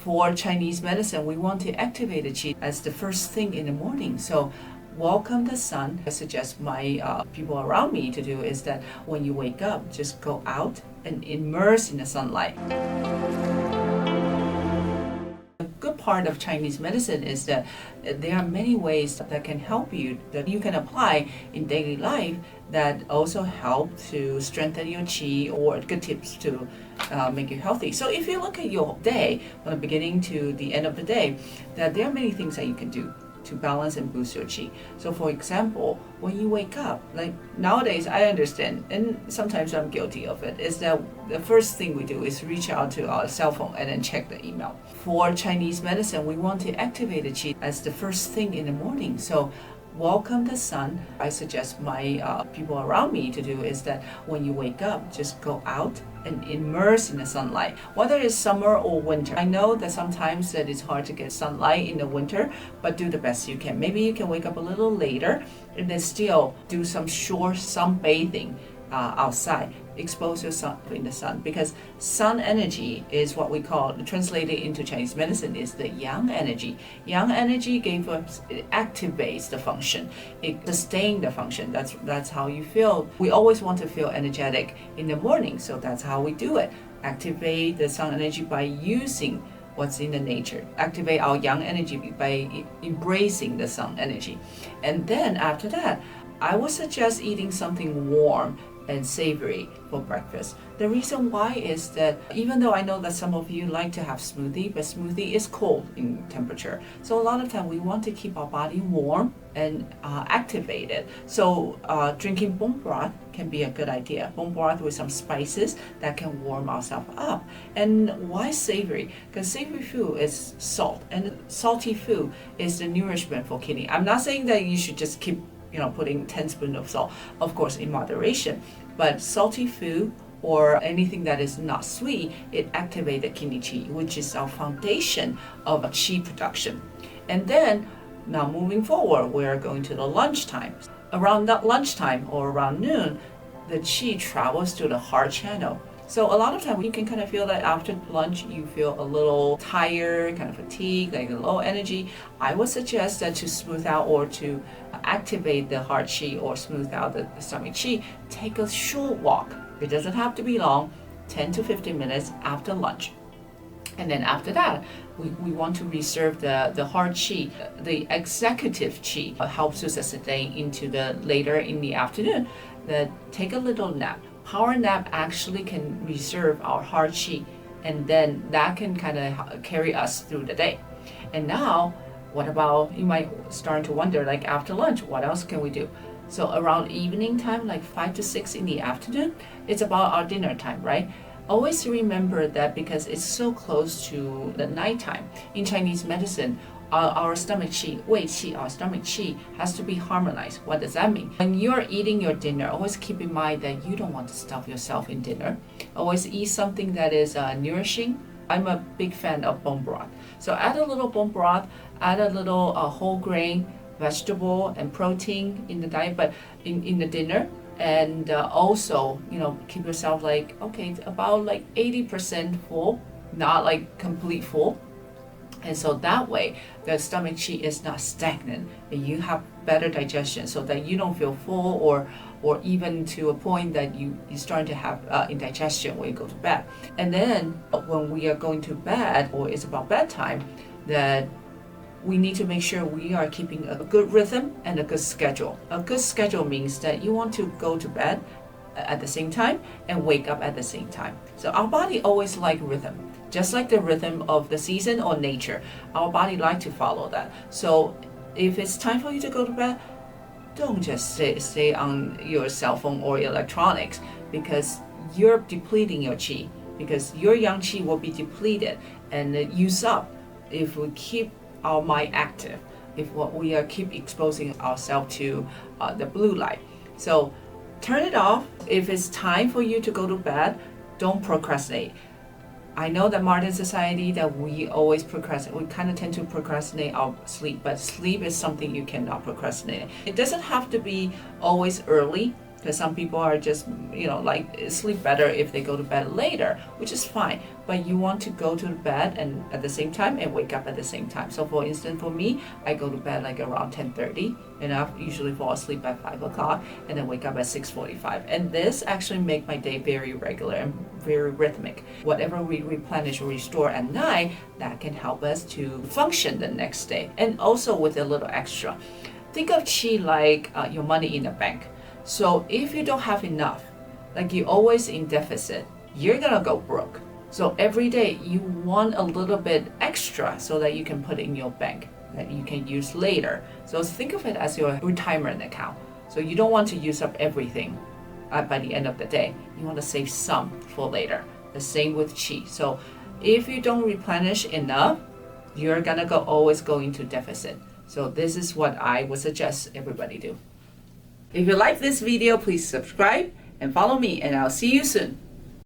For Chinese medicine, we want to activate the qi as the first thing in the morning. So welcome the sun. I suggest my people around me to do is that when you wake up, just go out and immerse in the sunlight. A good part of Chinese medicine is that there are many ways that can help you, that you can apply in daily life, that also help to strengthen your qi, or good tips to make you healthy. So if you look at your day from the beginning to the end of the day, that there are many things that you can do to balance and boost your qi. So for example, when you wake up, like nowadays I understand, and sometimes I'm guilty of it, is that the first thing we do is reach out to our cell phone and then check the email. For Chinese medicine, we want to activate the qi as the first thing in the morning. So welcome the sun. I suggest my people around me to do is that when you wake up, just go out and immerse in the sunlight, whether it's summer or winter. I know that sometimes that it's hard to get sunlight in the winter, but do the best you can. Maybe you can wake up a little later and then still do some short sunbathing outside. Expose yourself in the sun, because sun energy is what we call, translated into Chinese medicine, is the yang energy. Yang energy it activates the function, it sustains the function. That's how you feel. We always want to feel energetic in the morning, so that's how we do it. Activate the sun energy by using what's in the nature. Activate our yang energy by embracing the sun energy. And then after that, I would suggest eating something warm and savory for breakfast. The reason why is that even though I know that some of you like to have smoothie, but smoothie is cold in temperature. So a lot of time we want to keep our body warm and activated. So drinking bone broth can be a good idea. Bone broth with some spices that can warm ourselves up. And why savory? Because savory food is salt, and salty food is the nourishment for kidney. I'm not saying that you should just keep putting 10 spoons of salt, of course in moderation, but salty food or anything that is not sweet, it activates the kidney qi, which is our foundation of qi production. And then now moving forward, we're going to the lunchtime. Around that lunchtime or around noon, the qi travels to the heart channel. So a lot of time you can kind of feel that after lunch you feel a little tired, kind of fatigued, like a low energy. I would suggest that to smooth out or to activate the heart qi or smooth out the stomach qi, take a short walk. It doesn't have to be long, 10 to 15 minutes after lunch. And then after that, we want to reserve the heart qi. The executive qi helps to sustain into the later in the afternoon. Take a little nap. Power nap actually can reserve our heart qi, and then that can kind of carry us through the day. And now, what about, you might start to wonder, like after lunch, what else can we do? So around evening time, like 5 to 6 in the afternoon, it's about our dinner time, right? Always remember that, because it's so close to the nighttime. In Chinese medicine, our stomach qi, wei qi, our stomach qi has to be harmonized. What does that mean? When you're eating your dinner, always keep in mind that you don't want to stuff yourself in dinner. Always eat something that is nourishing. I'm a big fan of bone broth. So add a little bone broth, add a little whole grain, vegetable, and protein in the diet, but in the dinner. And also, keep yourself like, okay, about like 80% full, not like complete full. And so that way, the stomach qi is not stagnant, and you have better digestion, so that you don't feel full or even to a point that you start to have indigestion when you go to bed. And then when we are going to bed, or it's about bedtime, that we need to make sure we are keeping a good rhythm and a good schedule. A good schedule means that you want to go to bed at the same time and wake up at the same time. So our body always like rhythm. Just like the rhythm of the season or nature, our body like to follow that. So if it's time for you to go to bed, don't just stay on your cell phone or electronics, because you're depleting your qi, because your yang qi will be depleted and used up if we keep our mind active, if we are keep exposing ourselves to the blue light. So turn it off. If it's time for you to go to bed, don't procrastinate. I know that modern society that we always procrastinate. We kind of tend to procrastinate our sleep, but sleep is something you cannot procrastinate. It doesn't have to be always early. because some people are just, like sleep better if they go to bed later, which is fine. But you want to go to bed and at the same time and wake up at the same time. So for instance, for me, I go to bed like around 10:30, and I usually fall asleep at 5 o'clock and then wake up at 6:45. And this actually make my day very regular and very rhythmic. Whatever we replenish or restore at night, that can help us to function the next day. And also with a little extra. Think of qi like your money in the bank. So if you don't have enough, like you're always in deficit, you're gonna go broke. So every day you want a little bit extra so that you can put it in your bank that you can use later. So think of it as your retirement account. So you don't want to use up everything by the end of the day. You want to save some for later. The same with qi. So if you don't replenish enough, you're gonna always go into deficit. So this is what I would suggest everybody do. If you like this video, please subscribe and follow me, and I'll see you soon.